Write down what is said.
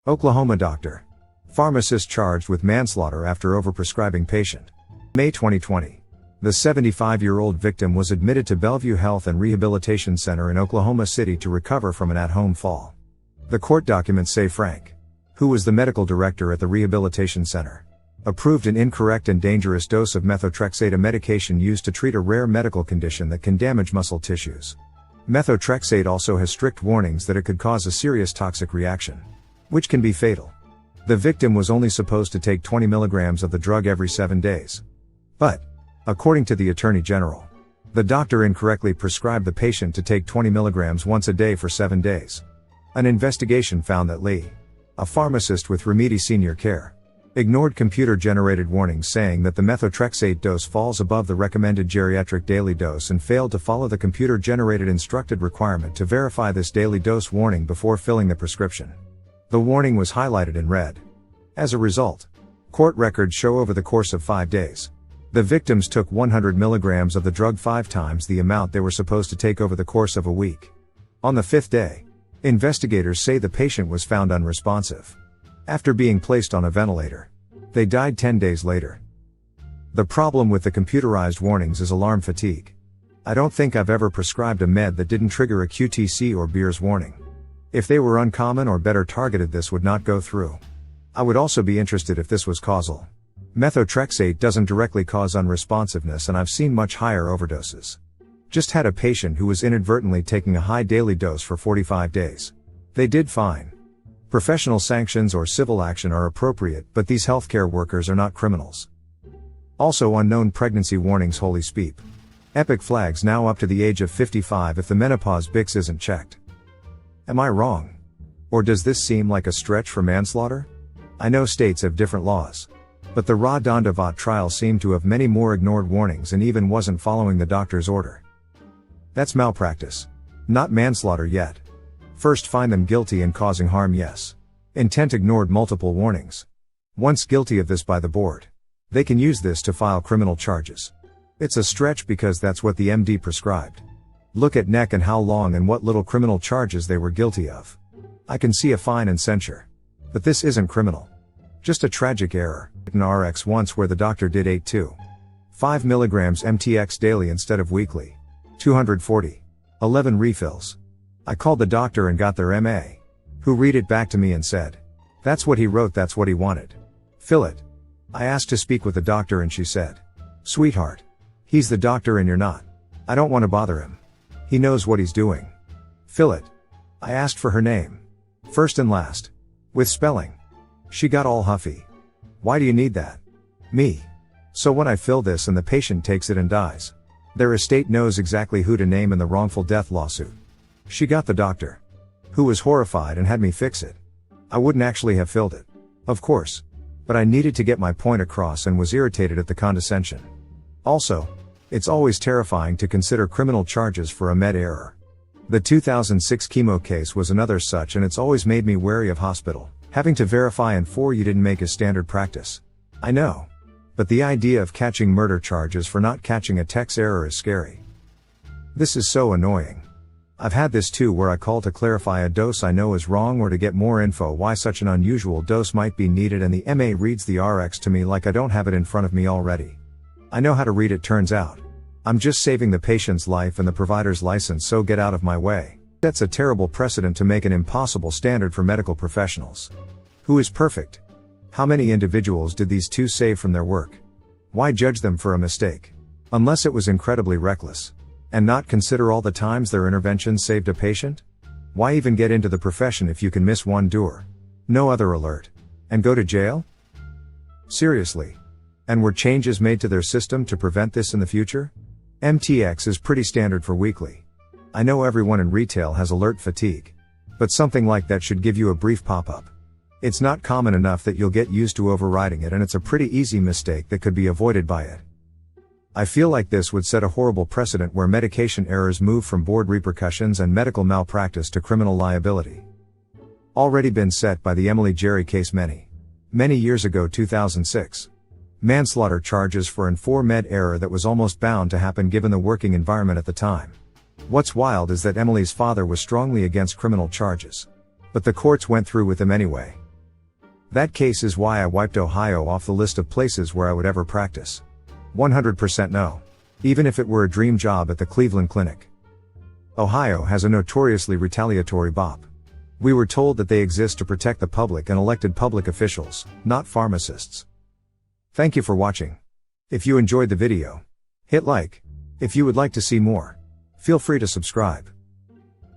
Oklahoma doctor. Pharmacist charged with manslaughter after overprescribing patient. May 2020. The 75-year-old victim was admitted to Bellevue Health and Rehabilitation Center in Oklahoma City to recover from an at-home fall. The court documents say Frank, who was the medical director at the rehabilitation center, approved an incorrect and dangerous dose of methotrexate, a medication used to treat a rare medical condition that can damage muscle tissues. Methotrexate also has strict warnings that it could cause a serious toxic reaction, which can be fatal. The victim was only supposed to take 20 milligrams of the drug every 7 days. But, according to the Attorney General, the doctor incorrectly prescribed the patient to take 20 milligrams once a day for 7 days. An investigation found that Lee, a pharmacist with Remedy Senior Care, ignored computer-generated warnings saying that the methotrexate dose falls above the recommended geriatric daily dose and failed to follow the computer-generated instructed requirement to verify this daily dose warning before filling the prescription. The warning was highlighted in red. As a result, court records show over the course of 5 days, the victims took 100 milligrams of the drug 5 times the amount they were supposed to take over the course of a week. On the 5th day, investigators say the patient was found unresponsive. After being placed on a ventilator, they died 10 days later. The problem with the computerized warnings is alarm fatigue. I don't think I've ever prescribed a med that didn't trigger a QTC or Beers warning. If they were uncommon or better targeted, this would not go through. I would also be interested if this was causal. Methotrexate doesn't directly cause unresponsiveness, and I've seen much higher overdoses. Just had a patient who was inadvertently taking a high daily dose for 45 days. They did fine. Professional sanctions or civil action are appropriate, but these healthcare workers are not criminals. Also, unknown pregnancy warnings. Holy speep. Epic flags now up to the age of 55 if the menopause Bix isn't checked. Am I wrong? Or does this seem like a stretch for manslaughter? I know states have different laws, but the Ra Dondavat trial seemed to have many more ignored warnings and even wasn't following the doctor's order. That's malpractice. Not manslaughter yet. First find them guilty and causing harm, yes. Intent ignored multiple warnings. Once guilty of this by the board, they can use this to file criminal charges. It's a stretch because that's what the MD prescribed. Look at neck and how long and what little criminal charges they were guilty of. I can see a fine and censure. But this isn't criminal. Just a tragic error. An RX once where the doctor did 5 milligrams MTX daily instead of weekly. 240. 11 refills. I called the doctor and got their MA, who read it back to me and said, "That's what he wrote, that's what he wanted. Fill it." I asked to speak with the doctor and she said, "Sweetheart, he's the doctor and you're not. I don't want to bother him. He knows what he's doing. Fill it." I asked for her name, first and last, with spelling. She got all huffy. "Why do you need that?" Me. "So when I fill this and the patient takes it and dies, their estate knows exactly who to name in the wrongful death lawsuit." She got the doctor, who was horrified and had me fix it. I wouldn't actually have filled it, of course, but I needed to get my point across and was irritated at the condescension. Also, it's always terrifying to consider criminal charges for a med error. The 2006 chemo case was another such, and it's always made me wary of hospital having to verify and you didn't make is standard practice. I know. But the idea of catching murder charges for not catching a text error is scary. This is so annoying. I've had this too, where I call to clarify a dose I know is wrong or to get more info why such an unusual dose might be needed, and the MA reads the RX to me like I don't have it in front of me already. I know how to read it, turns out. I'm just saving the patient's life and the provider's license, so get out of my way. That's a terrible precedent to make an impossible standard for medical professionals. Who is perfect? How many individuals did these two save from their work? Why judge them for a mistake? Unless it was incredibly reckless. And not consider all the times their intervention saved a patient? Why even get into the profession if you can miss one dure, no other alert, and go to jail? Seriously. And were changes made to their system to prevent this in the future? MTX is pretty standard for weekly. I know everyone in retail has alert fatigue, but something like that should give you a brief pop-up. It's not common enough that you'll get used to overriding it, and it's a pretty easy mistake that could be avoided by it. I feel like this would set a horrible precedent where medication errors move from board repercussions and medical malpractice to criminal liability. Already been set by the Emily Jerry case many years ago, 2006. Manslaughter charges for an 4 med error that was almost bound to happen given the working environment at the time. What's wild is that Emily's father was strongly against criminal charges, but the courts went through with them anyway. That case is why I wiped Ohio off the list of places where I would ever practice. 100% no. Even if it were a dream job at the Cleveland Clinic. Ohio has a notoriously retaliatory BOP. We were told that they exist to protect the public and elected public officials, not pharmacists. Thank you for watching. If you enjoyed the video, hit like. If you would like to see more, feel free to subscribe.